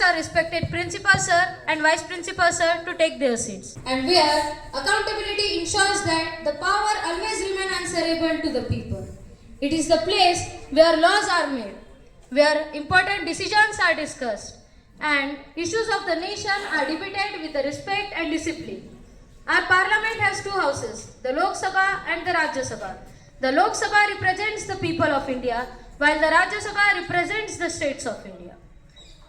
our respected Principal Sir and Vice Principal Sir to take their seats. And where accountability ensures that the power always remains answerable to the people. It is the place where laws are made, where important decisions are discussed, and issues of the nation are debated with the respect and discipline. Our parliament has two houses, the Lok Sabha and the Rajya Sabha. The Lok Sabha represents the people of India, while the Rajya Sabha represents the states of India.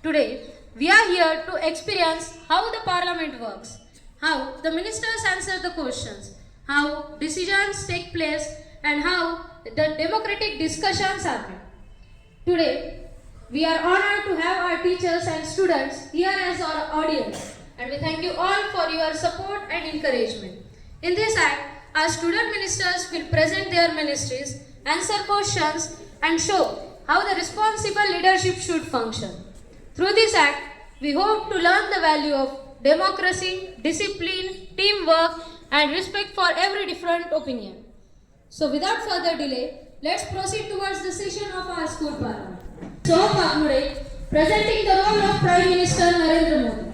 Today, we are here to experience how the parliament works, how the ministers answer the questions, how decisions take place, and how the democratic discussions are made. Today, we are honored to have our teachers and students here as our audience, and we thank you all for your support and encouragement. In this act, our student ministers will present their ministries, answer questions, and show how the responsible leadership should function. Through this act, we hope to learn the value of democracy, discipline, teamwork, and respect for every different opinion. So without further delay, let's proceed towards the session of our school parliament. Soham Bagmure, presenting the role of Prime Minister Narendra Modi.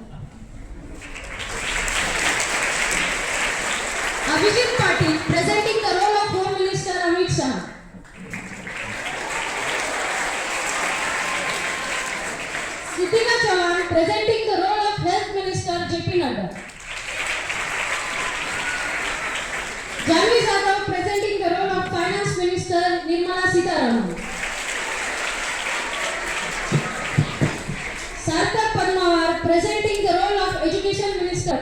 Abhijit Patil, presenting the role of Home Minister Amit Shah. Siddhika Chavan, presenting the role of Health Minister JP Nadda. Janvi Jadhav, presenting the role of Finance Minister Nirmala Sitharaman. Sarthak Padmawar, presenting the role of Education Minister.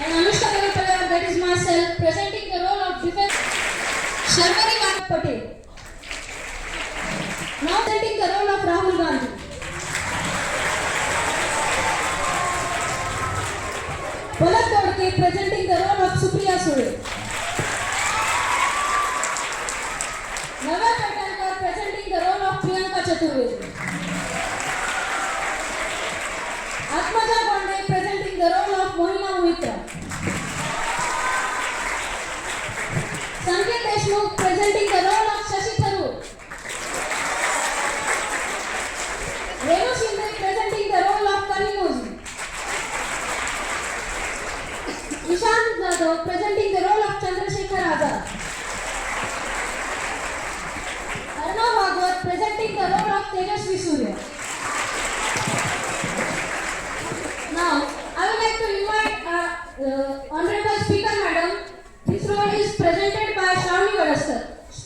And Anushka Garupalar, that is myself, presenting the role of Defense. Sharmari Bharat Patel. Now presenting the role of Rahul Gandhi. Palak Godke, presenting the role of Supriya Sule. Naval Patalkar, presenting the role of Priyanka Chaturvedi. Atmaja Gonde, presenting the role of Mohina Mohitra. Sanket Deshmukh, presenting the role of Shashi Tharoor. Renu Shinde, presenting the role of Kanimoji. Ishant Jadhav, presenting the role of Chandrasekhar Azad. Arnav Bhagwat, presenting the role of Tejasvi Surya. Now, I would like to invite our Honorable Speaker Madam. This role is presented by Shravani Vadaskar.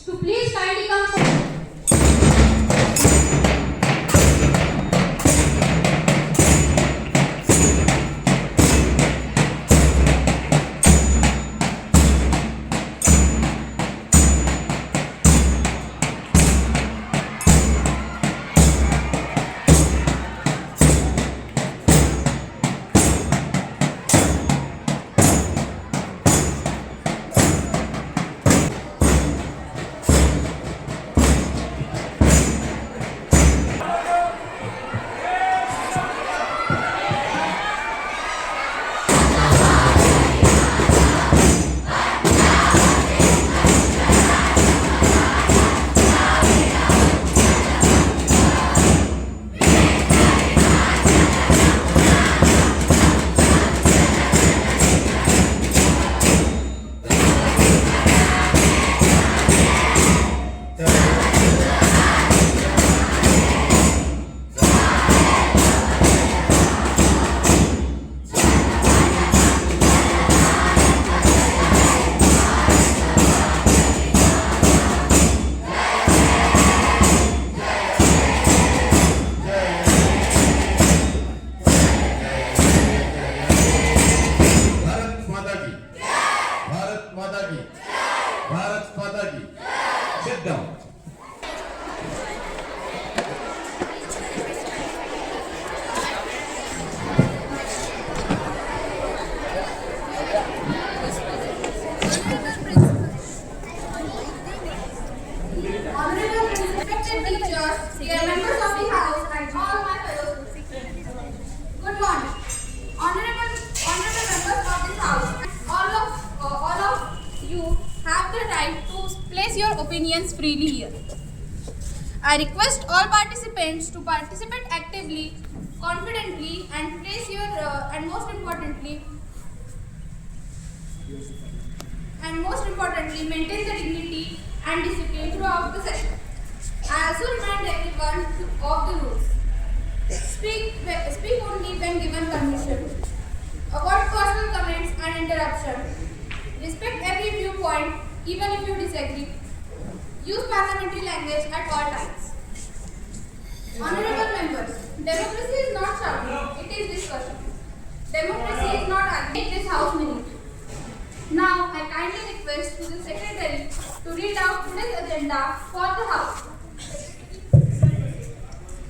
To please kindly come forward. Sit down. Honorable respected teachers, dear members of the house, and all my fellow citizens. Good morning. Honorable members of this house, all of you have the right to place your opinions freely here. I request all participants to participate actively, confidently, and place your and most importantly, maintain the dignity and discipline throughout the session. I also remind everyone of the rules. Speak only when given permission. Avoid personal comments and interruption. Respect every viewpoint, even if you disagree. Use parliamentary language at all times. Honorable members, democracy is not shouting, it is discussion. Democracy is not arguing, it is house minute. Now, I kindly request to the secretary to read out today's agenda for the house.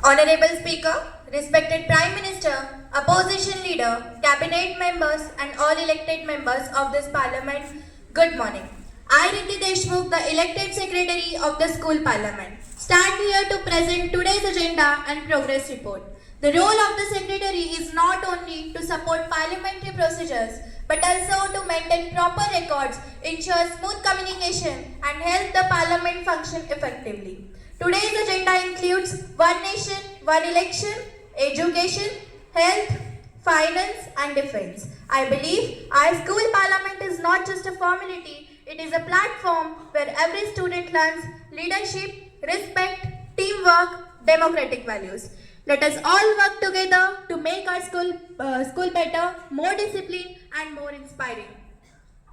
Honorable Speaker, respected Prime Minister, Opposition Leader, Cabinet members and all elected members of this Parliament, good morning. I, Riddhi Deshmukh, the elected Secretary of the School Parliament, stand here to present today's agenda and progress report. The role of the Secretary is not only to support parliamentary procedures, but also to maintain proper records, ensure smooth communication and help the Parliament function effectively. Today's agenda includes One Nation, One Election, Education, Health, Finance and Defence. I believe our school parliament is not just a formality, it is a platform where every student learns leadership, respect, teamwork, democratic values. Let us all work together to make our school better, more disciplined and more inspiring.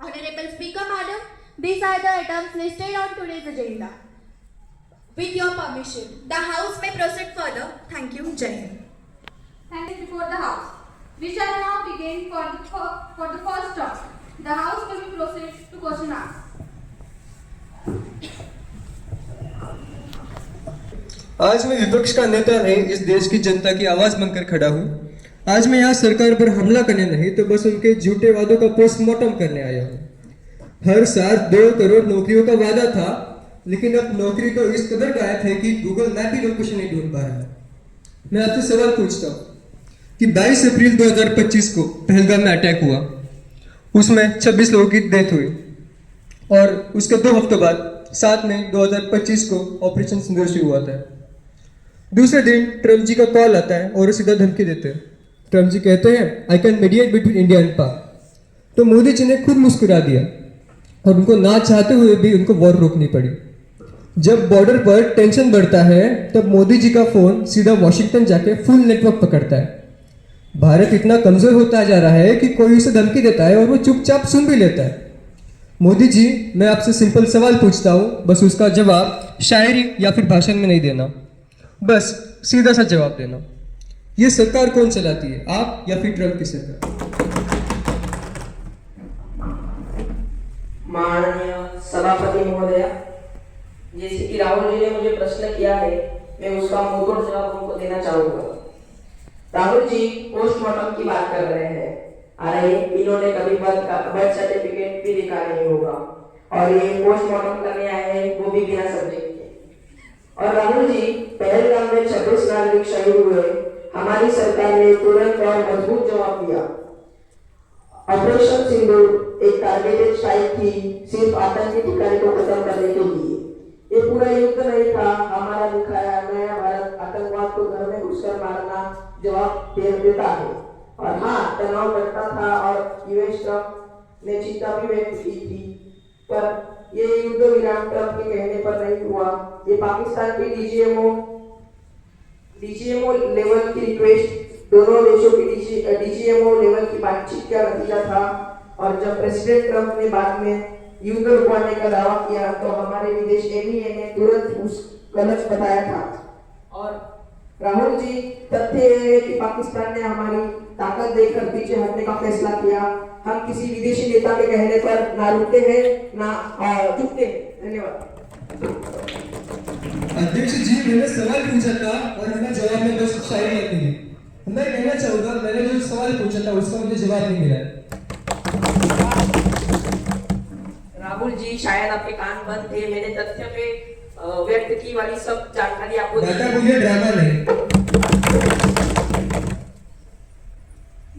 Honorable Speaker Madam, these are the items listed on today's agenda. With your permission, the House may proceed further. Thank you. Jai Hind. Thank you before the house. We shall now begin for the first talk. The house will proceed to question answer. आज मैं विपक्ष का नेता नहीं, इस देश की जनता की आवाज बनकर खड़ा हूँ। आज मैं यहाँ सरकार पर हमला करने नहीं तो बस उनके झूठे वादों का पोस्टमार्टम करने आया हूँ। हर साल 2 करोड़ नौकरियों का वादा था, लेकिन अब नौकरी तो इस कदर गायब है कि गूगल मैप भी लोकेशन नहीं ढूंढ पा रहा है। मैं आपसे सवाल पूछता हूँ कि 22 अप्रैल 2025 को पहलगाम में अटैक हुआ, उसमें 26 लोगों की डेथ हुई और उसके 2 हफ्तों बाद 7 मई 2025 को ऑपरेशन सिंदूर शुरू हुआ था। दूसरे दिन ट्रम्प जी का कॉल आता है और सीधा धमकी देते हैं। ट्रम्प जी कहते हैं I can mediate between India and पाक। तो मोदी जी ने खुद मुस्कुरा दिया और उनको ना चाहते हुए भी उनको वॉर रोकनी पड़ी। जब बॉर्डर पर टेंशन बढ़ता है तब मोदी जी का फोन सीधा वॉशिंगटन जाके फुल नेटवर्क पकड़ता है। भारत इतना कमजोर होता जा रहा है कि कोई उसे धमकी देता है और वो चुपचाप सुन भी लेता है। मोदी जी, मैं आपसे सिंपल सवाल पूछता हूँ, बस उसका जवाब शायरी या फिर भाषण में नहीं देना, बस सीधा सा जवाब देना। ये सरकार कौन चलाती है, आप या फिर ट्रम्प की सरकार? माननीय सभापति महोदय, जैसे कि राहुल जी ने मुझे प्रश्न किया है, मैं उसका मुंहतोड़ जवाब उनको देना चाहूंगा। राहुल जी पोस्टमार्टम की बात कर रहे हैं, अरे इन्होंने कभी बर्थ सर्टिफिकेट भी दिखा नहीं होगा और ये पोस्टमार्टम करने आए हैं वो भी बिना सब्जेक्ट के। और राहुल जी, पहलगाम में 26 नागरिक शहीद हुए, हमारी सरकार ने तुरंत और मजबूत जवाब दिया। ऑपरेशन सिंदूर एक टारगेटेड स्ट्राइक थी, सिर्फ आतंकी ठिकाने को खत्म करने के लिए। ये पूरा युद्ध नहीं था, हमारा दिखाया नया भारत आतंकवाद को घर में घुसकर मारना जवाब देता है। और हाँ, तनाव बढ़ता था और यूएस ट्रम्प ने चिंता भी व्यक्त की थी, पर ये युद्ध विराम ट्रम्प के कहने पर नहीं हुआ। ये पाकिस्तान की डीजीएमओ लेवल की रिक्वेस्ट, दोनों देशों की डीजीएमओ लेवल की बातचीत का नतीजा था। और जब प्रेसिडेंट ट्रम्प ने बाद में युद्ध रुकवाने का दावा किया तो हमारे विदेश एमईए ने तुरंत उस गलत बताया था। और राहुल जी, तथ्य है कि पाकिस्तान ने हमारी ताकत देखकर पीछे हटने का फैसला किया। हम किसी विदेशी नेता के कहने पर ना रुकते हैं ना झुकते हैं। धन्यवाद। अध्यक्ष जी, मैंने सवाल पूछा था और हमें जवाब में बस शायरी आती है। मैं कहना चाहूँगा, मैंने जो सवाल पूछा था उसका मुझे जवाब नहीं मिला। राहुल जी, शायद आपके कान बंद थे, मैंने तथ्य पे व्यक्त की वाली सब जानकारी आपको दी। बोलिए, ड्रामा नहीं।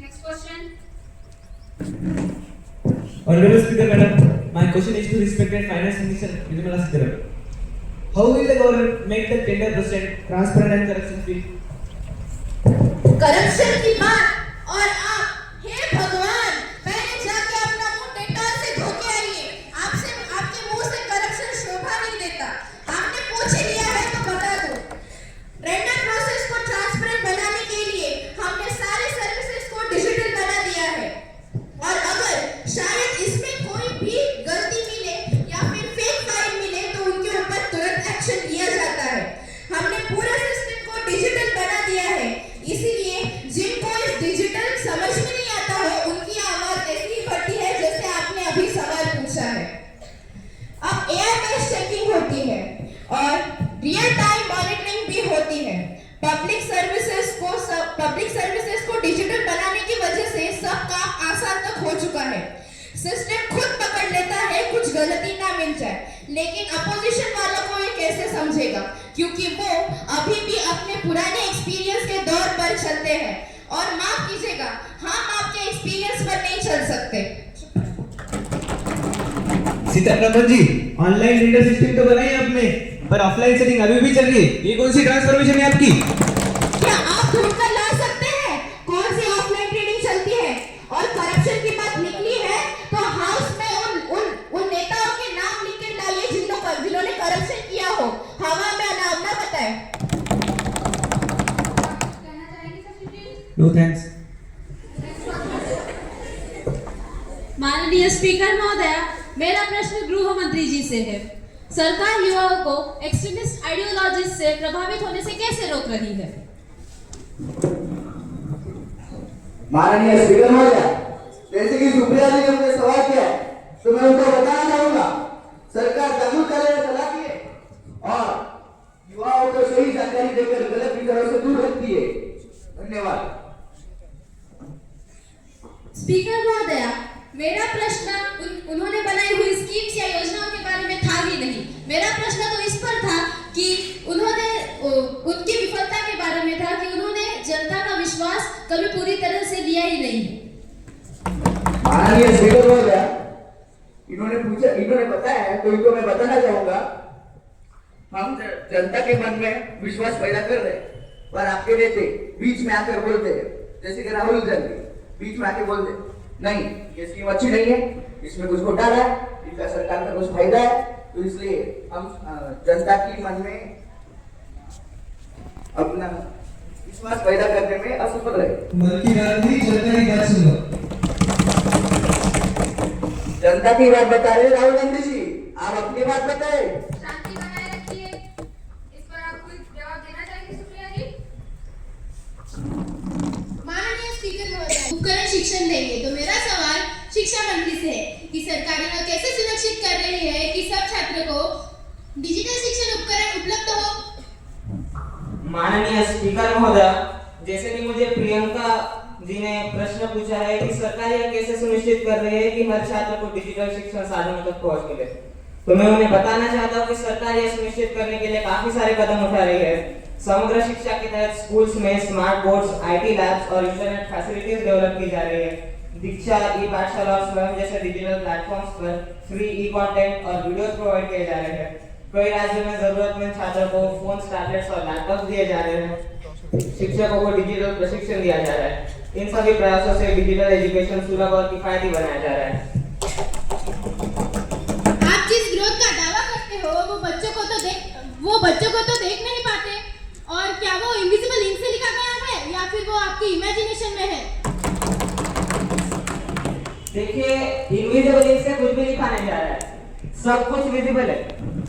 Next question. Honorable Speaker Madam, my question is to respected Finance Minister Nirmala Sitharaman. How will the government make the tender process transparent and corruption free? Corruption की बात और आप हे भगवान पहले जाके अपना मुंह डेटॉल से धो के आइए। आपसे आपके मुंह से करप्शन शोभा नहीं देता। आपने पूछ ही लिया है तो बता दो। टेंडर प्रोसेस को ट्रांसपेरेंट बनाने के लिए हमने सारे सर्विसेज को डिजिटल बना दिया है और अगर शायद इसमें कोई भी गलती मिले या फिर फेक फाइल मिले तो उनके ऊपर तुरंत एक्शन लिया जाता है। हमने पूरा सिस्टम को डिजिटल बना दिया है, इसीलिए जिनको इस डिजिटल समझ में नहीं आता है उनकी आवाज ऐसी ही बढ़ती है जैसे आपने अभी सवाल पूछा है। अब एआई बेस्ड चेकिंग होती है और रियल टाइम मॉनिटरिंग भी होती है। पब्लिक सर्विसेज को डिजिटल बनाने की वजह से सब काम आसान तक हो चुका है। सिस्टम खुद पकड़ लेता है कुछ गलती ना मिल जाए, लेकिन अपोजिशन वालों को ये कैसे समझेगा, क्योंकि वो अभी भी अपने पुराने एक्सपीरियंस के दौर पर चलते हैं और माफ कीजिएगा हम आपके एक्सपीरियंस पर नहीं चल सकते। Sitharaman ji, online reader system तो बनाई आपने, पर ऑफलाइन सेटिंग अभी भी चल रही है। ये कौन सी ट्रांसफॉर्मेशन है आपकी? क्या आप ढूंढ कर ला सकते हैं कौन सी ऑफलाइन ट्रेडिंग चलती है? और करप्शन की बात निकली है तो हाउस में उन नेताओं के नाम लिख कर लाइए जिन्होंने करप्शन किया हो। हवा में अनावना बताए। कहना चाहेंगे सचिन? No thanks. माननीय स्पीकर महोदय, मेरा प्रश्न गृह मंत्री जी से है। सरकार युवाओं को एक्सट्रीमिस्ट आइडियोलॉजी से प्रभावित होने से कैसे रोक रही है? माननीय स्पीकर महोदय, जैसे कि सुप्रिया जी ने मुझे सवाल किया है तो मैं उनको बताना चाहूंगा, सरकार जागरूक करने में सलाह की है और युवाओं को सही जानकारी देकर गलत विचारों से दूर रखती है। धन्यवाद। स्पीकर महोदया, मेरा प्रश्न उन्होंने बनाई हुई स्कीम्स या योजनाओं के बारे में था ही नहीं। मेरा प्रश्न तो इस पर था कि उन्होंने उनकी विफलता के बारे में था कि उन्होंने जनता का विश्वास कभी पूरी तरह से लिया ही नहीं। माननीय स्पीकर महोदय, इन्होंने बताया है तो इनको मैं बताना चाहूंगा, हम जनता के मन में विश्वास पैदा कर रहे हैं पर आपके नेता बीच में आकर बोलते हैं, जैसे कि राहुल गांधी बीच में आके बोलते नहीं ये स्कीम अच्छी नहीं है, इसमें कुछ घोटाला है, इसका सरकार का कुछ फायदा है, तो इसलिए हम जनता की मन में अपना विश्वास पैदा करने में असफल रहे। मन की बात नहीं, जनता की बात सुनो। जनता की बात बता रहे राहुल गांधी जी, आप अपनी बात बताए। शांति बनाए रखिए। इस पर आप कोई जवाब देना चाहेंगे सुप्रिया जी? माननीय स्पीकर महोदय, उपकरण शिक्षण देंगे तो मेरा सवाल शिक्षा मंत्री से है कि सरकार यह कैसे सुनिश्चित कर रही है कि सब छात्र को डिजिटल शिक्षण उपकरण उपलब्ध हो। माननीय स्पीकर महोदय, जैसे कि मुझे प्रियंका जी ने प्रश्न पूछा है कि सरकार यह कैसे सुनिश्चित कर रही है कि हर छात्र को डिजिटल शिक्षण साधनों तक पहुंच मिले, तो मैं उन्हें बताना चाहता हूं कि सरकार यह सुनिश्चित करने के लिए काफी सारे कदम उठा रही है। समग्र शिक्षा के तहत स्कूल्स में स्मार्ट बोर्ड्स, आईटी लैब्स और इंटरनेट फैसिलिटीज डेवलप की जा रही है। दीक्षा, ई पाठशाला और स्वयं जैसे डिजिटल प्लेटफॉर्म्स पर फ्री ई कंटेंट और वीडियोस प्रोवाइड किए जा रहे हैं। कई राज्यों में जरूरतमंद छात्रों को फोन्स, टैबलेट्स और लैपटॉप दिए जा रहे हैं। शिक्षकों को डिजिटल प्रशिक्षण दिया जा रहा है। इन सभी प्रयासों से डिजिटल एजुकेशन सुलभ और किफायती बनाया जा रहा है। आप जिस ग्रोथ का दावा करते हो वो बच्चों को तो देख नहीं पाते, और क्या वो इनविजिबल इंक से लिखा गया है या फिर वो आपकी इमेजिनेशन में है? देखिए, इनविजिबल इंक से कुछ भी लिखा नहीं जा रहा है, सब कुछ विजिबल है।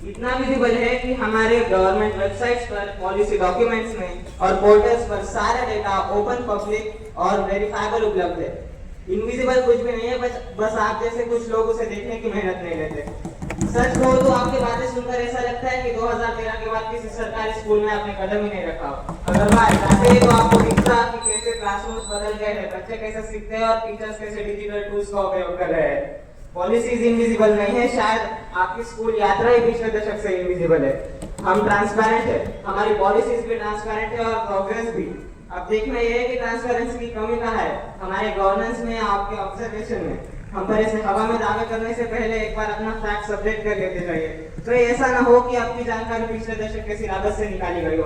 इतना विजिबल है कि हमारे गवर्नमेंट वेबसाइट्स पर, पॉलिसी डॉक्यूमेंट्स में और पोर्टल्स पर सारा डेटा ओपन, पब्लिक और वेरीफाइबल उपलब्ध है। इनविजिबल कुछ भी नहीं है, बस आप जैसे कुछ लोग उसे देखने की मेहनत नहीं लेते। सच कहूं तो आपकी बातें सुनकर ऐसा लगता है कि 2013 के बाद किसी सरकारी स्कूल में आपने कदम ही नहीं रखा हो। अगर बात आते तो आपको दिखता कि कैसे क्लासरूम्स बदल गए हैं, बच्चे कैसे सीखते हैं और टीचर्स कैसे डिजिटल टूल्स का उपयोग कर रहे हैं। पॉलिसीज इनविजिबल नहीं है, शायद आपकी स्कूल यात्रा ही पिछले दशक से इनविजिबल है। हम ट्रांसपेरेंट है, हमारी पॉलिसीज भी ट्रांसपेरेंट है और प्रोग्रेस भी। अब देखना यह है कि ट्रांसपेरेंसी की कमी कहाँ है, हमारे गवर्नेंस में, आपके ऑब्जर्वेशन में। हम पर ऐसे हवा में दावे करने से पहले एक बार अपना फैक्ट अपडेट कर लेते जाइए, तो ऐसा ना हो कि आपकी जानकारी पिछले दशक के सिलेबस से निकाली गई हो।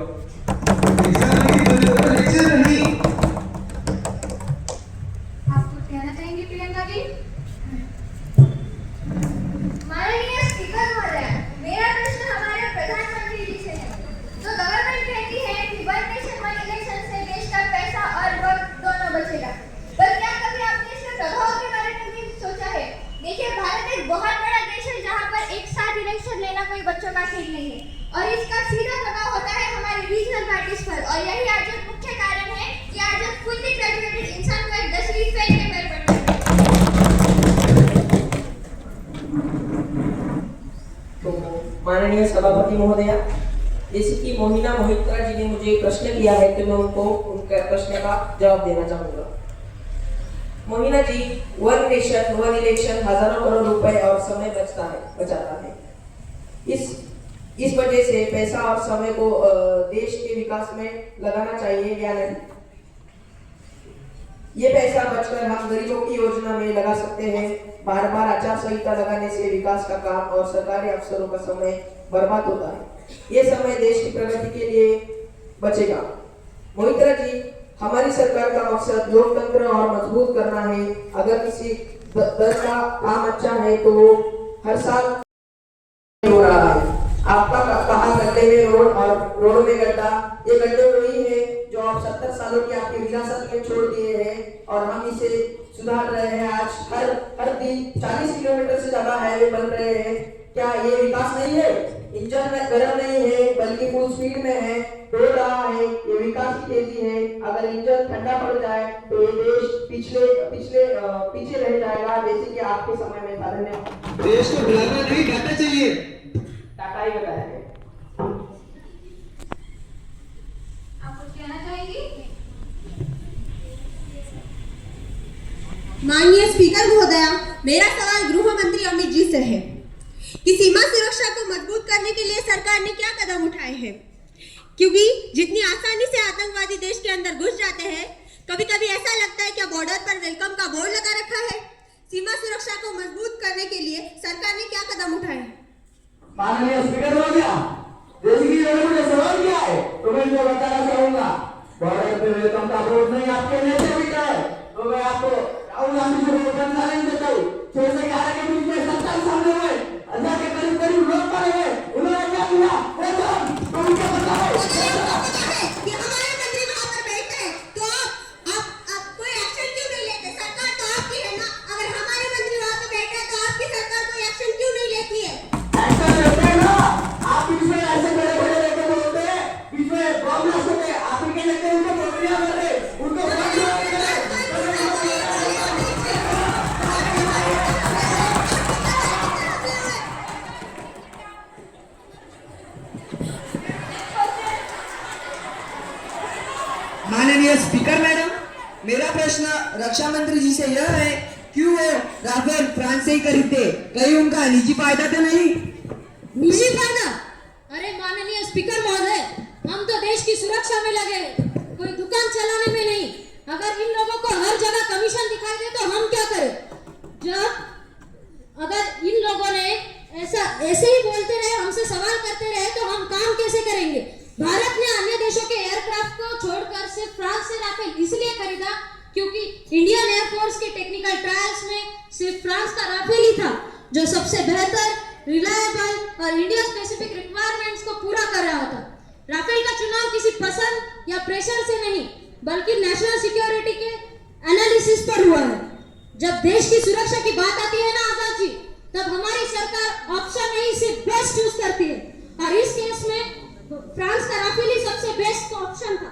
आप कुछ कहना चाहेंगे प्रियंका जी? माननीय स्पीकर महोदय, मेरा प्रश्न हमारे प्रधानमंत्री जी से है। जो गवर्नमेंट कहती है कि वन नेशन वन इलेक्शन से देश का पैसा और वक्त दोनों बचेगा, पर क्या कभी आपने इसके प्रभाव के बारे में भी सोचा है? देखिए, भारत एक बहुत बड़ा देश है जहाँ पर एक साथ इलेक्शन लेना कोई बच्चों का खेल नहीं है, और इसका सीधा प्रभाव होता है हमारी रीजनल पार्टीज पर। और यही आज एक मुख्य कारण है कि आज एक फुल्ली ग्रेजुएटेड इंसान को एक 10वीं फेल के पैर पड़ता है। तो माननीय सभापति महोदया, जैसे कि मोहिना मोहित्रा जी ने मुझे प्रश्न किया है तो मैं उनको उनके प्रश्न का जवाब देना चाहूंगा। मोहिना जी, वन नेशन वन इलेक्शन हजारों करोड़ रुपए और समय बचाता है। इस वजह से पैसा और समय को देश के विकास में लगाना चाहिए या नहीं? ये पैसा बचकर हम गरीबों की योजना में लगा सकते हैं। बार बार आचार संहिता लगाने से विकास का काम और सरकारी अफसरों का समय बर्बाद होता है। ये समय देश की प्रगति के लिए बचेगा। मोहित्रा जी, हमारी सरकार का मकसद लोकतंत्र और मजबूत करना है। अगर किसी दल का काम अच्छा है तो हर साल हो रहा है। आपका कहा गड्ढे में रोड और रोड में गड्ढा, ये गड्ढे वही है जो आप 70 सालों की आपकी विरासत में छोड़ दिए हैं और हम इसे सुधार रहे हैं। आज हर दिन 40 किलोमीटर से ज्यादा हाईवे बन रहे हैं। क्या ये विकास नहीं है? इंजन में गर्म नहीं है बल्कि फुल स्पीड में है, दौड़ रहा है। ये विकास की तेजी है। अगर इंजन ठंडा पड़ जाए तो ये देश पीछे रह जाएगा, जैसे कि आपके समय में था। धन्यवाद। देश को बुलाना नहीं, डाटा चाहिए। टाटा ही बताया है। आप कुछ कहना चाहेंगी? माननीय स्पीकर महोदया, मेरा सवाल गृह मंत्री अमित जी से है कि सीमा सुरक्षा को मजबूत करने के लिए सरकार ने क्या कदम उठाए हैं, क्योंकि जितनी आसानी से आतंकवादी देश के अंदर घुस जाते हैं, कभी कभी ऐसा लगता है क्या बॉर्डर पर वेलकम का बोर्ड लगा रखा है। सीमा सुरक्षा को मजबूत करने के लिए सरकार ने क्या कदम उठाए हैं? माननीय स्पीकर महोदया, जैसे कि मैंने मुझे सवाल किया है तो मैं इनको बताना चाहूंगा, बॉर्डर पे वेलकम का बोर्ड नहीं आपके नेता बिका है, तो मैं आपको राहुल गांधी जी को वोट नहीं देता हूँ। 6 से 11 के बीच में 70 सामने हुए, 1000 के करीब लोग पड़े हुए, उन्होंने क्या किया? तो उनके बताओ कि हमारे मंत्री वहां पर बैठे हैं तो आप कोई एक्शन क्यों नहीं लेते? सरकार तो आपकी है ना। अगर हमारे मंत्री वहां पर बैठे हैं तो आपकी सरकार कोई एक्शन क्यों नहीं लेती है? ऐसा लेते हैं ना, आप बीच में ऐसे बड़े लेके बोलते हैं, बीच में बम ब्लास्ट होते हैं, आप ही के लेते उनको प्रक्रिया कर रहे, उनको माननीय स्पीकर मैडम, मेरा प्रश्न रक्षा मंत्री जी से यह है, क्यों वो राफेल फ्रांस से ही खरीदते? कहीं उनका निजी फायदा तो नहीं? निजी फायदा? अरे माननीय स्पीकर महोदय, हम तो देश की सुरक्षा में लगे हैं, कोई दुकान चलाने में नहीं। अगर इन लोगों को हर जगह कमीशन दिखाई दे तो हम क्या करें? जब अगर इन लोगों ने ऐसे ही बोलते रहे, हमसे सवाल करते रहे, तो हम काम कैसे करेंगे? भारत ने अन्य देशों के एयरक्राफ्ट को छोड़कर सिर्फ फ्रांस से राफेल इसलिए खरीदा क्योंकि इंडियन एयरफोर्स के टेक्निकल ट्रायल्स में सिर्फ फ्रांस का राफेल ही था जो सबसे बेहतर, रिलायबल और इंडिया स्पेसिफिक रिक्वायरमेंट्स को पूरा कर रहा था। राफेल का चुनाव किसी पसंद या प्रेशर से नहीं बल्कि नेशनल सिक्योरिटी के एनालिसिस पर हुआ है। जब देश की सुरक्षा की बात आती है ना आजाद जी, तब हमारी सरकार ऑप्शन नहीं सिर्फ बेस्ट चूज करती है, और इस केस में फ्रांस का राफेल ही सबसे बेस्ट ऑप्शन था।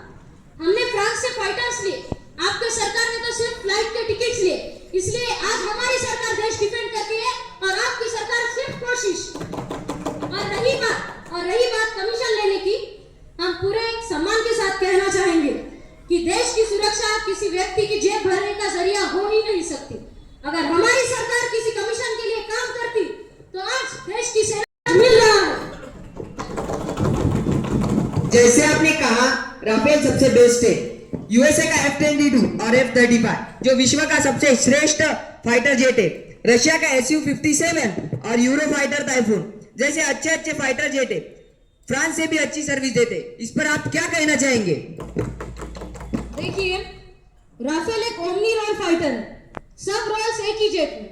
हमने फ्रांस से फाइटर्स लिए, आपके सरकार ने तो सिर्फ फ्लाइट के टिकट्स लिए, इसलिए आज हमारी सरकार देश डिफेंड करती है और आपकी सरकार सिर्फ कोशिश। और रही बात कमीशन लेने की, हम पूरे सम्मान के साथ कहना चाहेंगे कि देश की सुरक्षा किसी व्यक्ति की जेब भरने का जरिया हो ही नहीं सकती। अगर हमारी सरकार किसी कमीशन के लिए काम करती तो आज देश की सेना मिल रहा है। जैसे आपने कहा, राफेल सबसे बेस्ट है। यूएसए का F-22 और F-35 जो विश्व का सबसे श्रेष्ठ फाइटर जेट है, रशिया का SU-57 और यूरो फाइटर टाइफून जैसे अच्छे अच्छे फाइटर जेट है, फ्रांस से भी अच्छी सर्विस देते, इस पर आप क्या कहना चाहेंगे? देखिए, राफेल एक ओमनी रोल फाइटर है, सब रोल्स एक ही जेट में।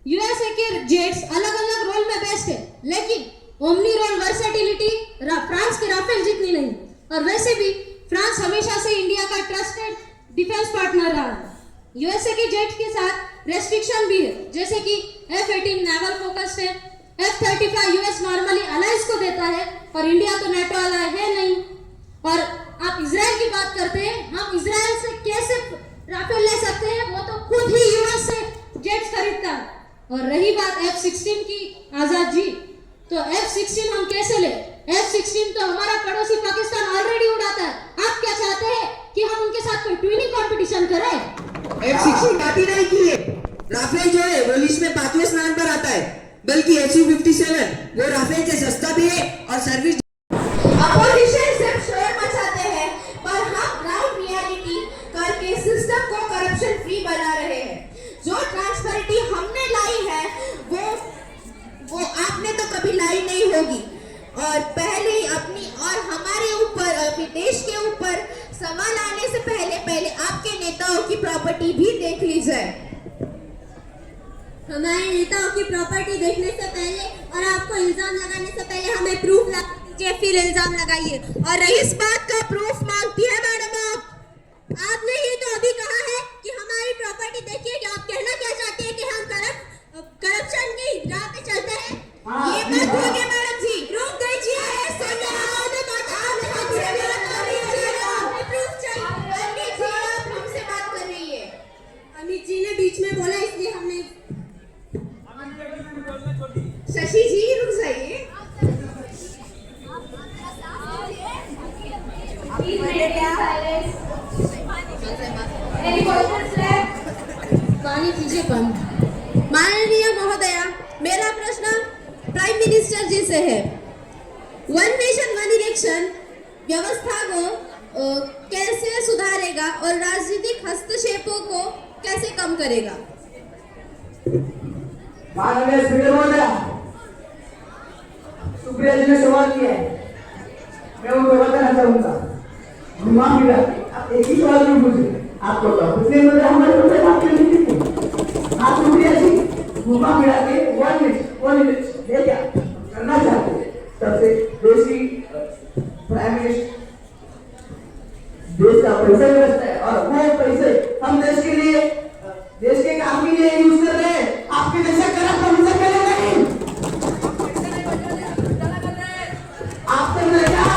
यूएसए के जेट्स अलग अलग रोल में बेस्ट है, लेकिन ओमनी रोल वर्सेटिलिटी फ्रांस के राफेल जितनी नहीं। और वैसे भी फ्रांस हमेशा से इंडिया का ट्रस्टेड डिफेंस पार्टनर रहा है। यूएसए के जेट के साथ रेस्ट्रिक्शन भी है, जैसे कि F-18 नेवल फोकस्ड है, F-35 यूएस नॉर्मली अलाइज को देता है और इंडिया तो नेटो अलाय है नहीं। और आप इजराइल की बात करते हैं, हम इजराइल से कैसे राफेल ले सकते हैं? वो तो खुद ही यूएस से जेट्स खरीदता है। और रही बात F-16 की, आजाद जी, तो F-16 हम कैसे ले? F-16 तो हमारा पड़ोसी पाकिस्तान ऑलरेडी उड़ाता है। आप क्या चाहते हैं कि हम उनके साथ कोई ट्विनिंग कंपटीशन करें? F-16 बात ही नहीं की है। राफेल जो है वो लिस्ट में 5वें स्थान पर आता है, बल्कि SU-57 वो राफेल से सस्ता भी है और सर्विस। अपोजिशन सिर्फ शोर मचाते हैं, पर हम ग्राउंड रियलिटी करके सिस्टम को करप्शन फ्री बना रहे हैं। जो ट्रांसपेरेंसी हमने लाई है वो आपने तो कभी लाई नहीं होगी। और पहले ही अपनी और हमारे ऊपर, अपने देश के ऊपर सवाल आने से पहले आपके नेताओं की प्रॉपर्टी भी देख ली जाए। हमारे नेताओं की प्रॉपर्टी देखने से पहले और आपको इल्जाम लगाने से पहले हमें प्रूफ ला दीजिए, फिर इल्जाम लगाइए। और रही इस बात का प्रूफ मांगती है मैडम, आपने ही तो अभी कहा है कि हमारी प्रॉपर्टी देखिए, कि आप कहना क्या चाहते हैं कि हम करप्शन की राह पे चलते हैं? ये बात हो गया मैडम जी, रुक दीजिए। अमित जी ने बीच में बोला, इसलिए हमने। शशि जी रुक जाइए। पानी पीजिए बंद। माननीय महोदया, मेरा प्रश्न प्राइम मिनिस्टर जी से है। वन नेशन वन इलेक्शन व्यवस्था को कैसे सुधारेगा और राजनीतिक हस्तक्षेपों को कैसे कम करेगा? माननीय स्पीकर महोदया, सुप्रिया जी ने सवाल किया है, मैं उनको बताना चाहूंगा। घुमा फिरा आप एक ही सवाल क्यों पूछे? आपको तो इसलिए मतलब हमारे ऊपर बात करनी थी। आप सुप्रिया जी घुमा फिरा के वन ये क्या करना चाहते हैं? सबसे देश की प्राइम मिनिस्टर, देश का पैसा व्यवस्था है और वो पैसे हम देश के लिए, देश के काम के लिए यूज कर रहे हैं। आपके जैसे करप्ट हम से करें नहीं। आप सब ने क्या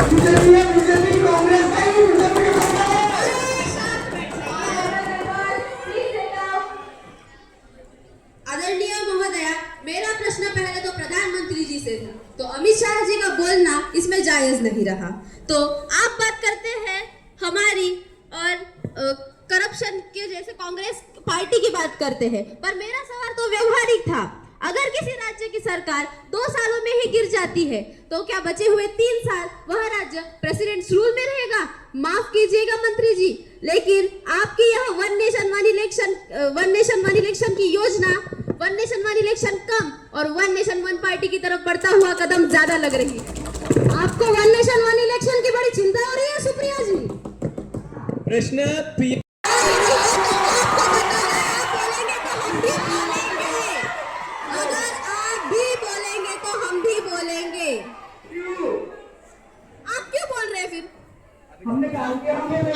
बीजेपी कांग्रेस का ही बीजेपी आदरणीय महोदया, मेरा प्रश्न पहले तो प्रधानमंत्री जी से था, तो अमित शाह जी का बोलना इसमें जायज नहीं रहा। तो आप बात करते हैं हमारी और करप्शन के, जैसे कांग्रेस पार्टी की बात करते हैं, पर मेरा सवाल तो व्यवहारिक था। अगर किसी राज्य की सरकार 2 सालों में ही गिर जाती है, तो क्या बचे हुए 3 साल वह राज्य प्रेसिडेंट्स रूल में रहेगा? माफ कीजिएगा मंत्री जी, लेकिन आपकी यह वन नेशन वन इलेक्शन की योजना, वन नेशन वन इलेक्शन कम और वन नेशन वन पार्टी की तरफ बढ़ता हुआ कदम ज्यादा लग रही है। आपको वन नेशन वन इलेक्शन की बड़ी चिंता हो रही है सुप्रिया जी? प्रश्न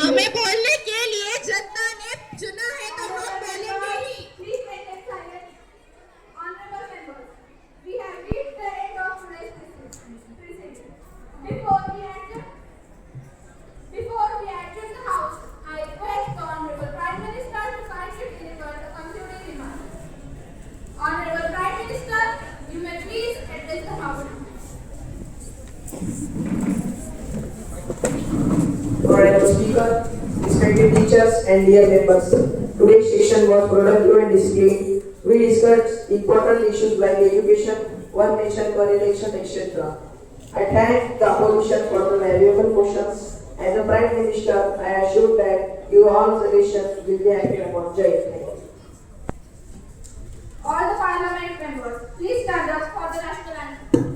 हमें बोलने के लिए जनता ने चुना है, तो हम बोलेंगे ही। Before we adjourn the House, I request the Honorable Prime Minister to kindly deliver the concluding remarks. Honorable Prime Minister, you may please address the House. Honorable Speaker, respected teachers and dear members, today's session was productive and disciplined. We discussed important issues like education, one nation, one election, etc. I thank the opposition for the valuable questions. As the Prime Minister, I assure that your all suggestions will be acted upon. Jai Hind. All the parliament members, please stand up for the national anthem.